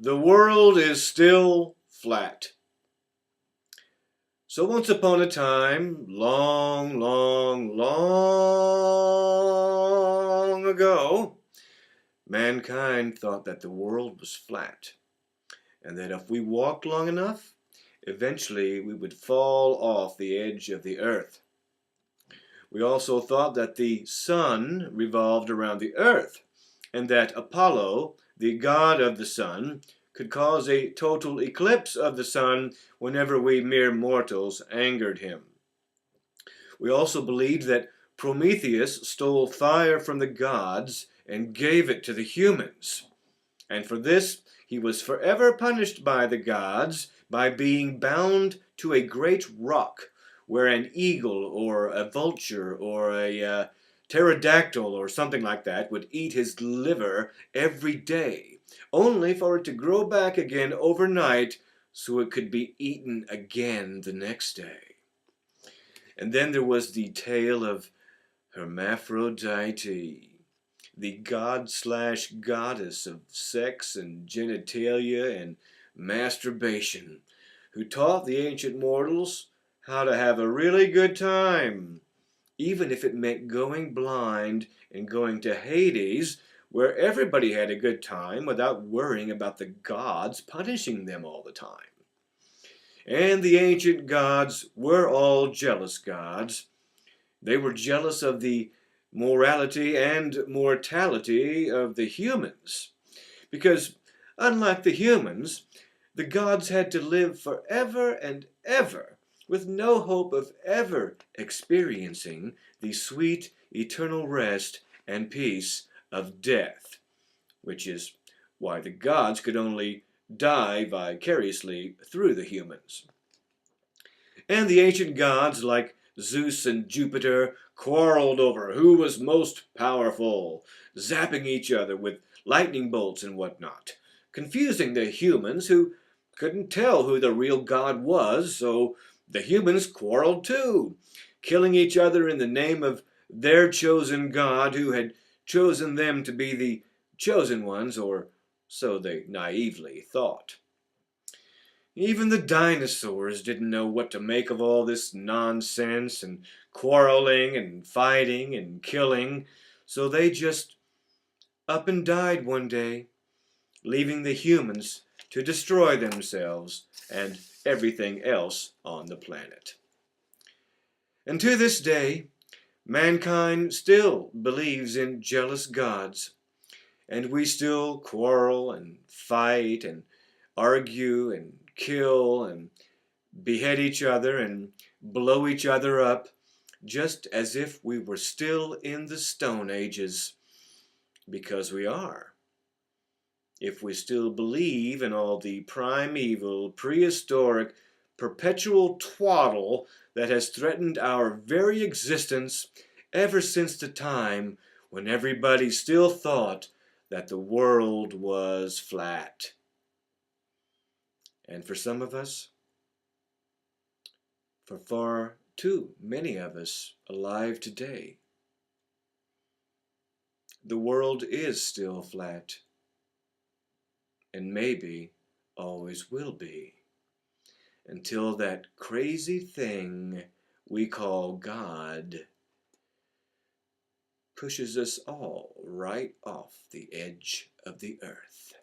The world is still flat. So once upon a time, long, long, long ago, mankind thought that the world was flat, and that if we walked long enough, eventually we would fall off the edge of the earth. We also thought that the sun revolved around the earth, and that Apollo, the god of the sun, could cause a total eclipse of the sun whenever we mere mortals angered him. We also believed that Prometheus stole fire from the gods and gave it to the humans, and for this he was forever punished by the gods by being bound to a great rock where an eagle or a vulture or a pterodactyl or something like that would eat his liver every day, only for it to grow back again overnight so it could be eaten again the next day. And then there was the tale of Hermaphrodite, the god/goddess of sex and genitalia and masturbation, who taught the ancient mortals how to have a really good time, even if it meant going blind and going to Hades, where everybody had a good time without worrying about the gods punishing them all the time. And the ancient gods were all jealous gods. They were jealous of the morality and mortality of the humans, because unlike the humans, the gods had to live forever and ever with no hope of ever experiencing the sweet eternal rest and peace of death, which is why the gods could only die vicariously through the humans. And the ancient gods, like Zeus and Jupiter, quarreled over who was most powerful, zapping each other with lightning bolts and whatnot, confusing the humans who couldn't tell who the real god was, so the humans quarreled too, killing each other in the name of their chosen god who had chosen them to be the chosen ones, or so they naively thought. Even the dinosaurs didn't know what to make of all this nonsense and quarreling and fighting and killing, so they just up and died one day, leaving the humans to destroy themselves and everything else on the planet. And to this day, mankind still believes in jealous gods, and we still quarrel and fight and argue and kill and behead each other and blow each other up, just as if we were still in the Stone Ages, because we are. If we still believe in all the primeval, prehistoric, perpetual twaddle that has threatened our very existence ever since the time when everybody still thought that the world was flat. And for some of us, for far too many of us alive today, the world is still flat, and maybe always will be, until that crazy thing we call God pushes us all right off the edge of the earth.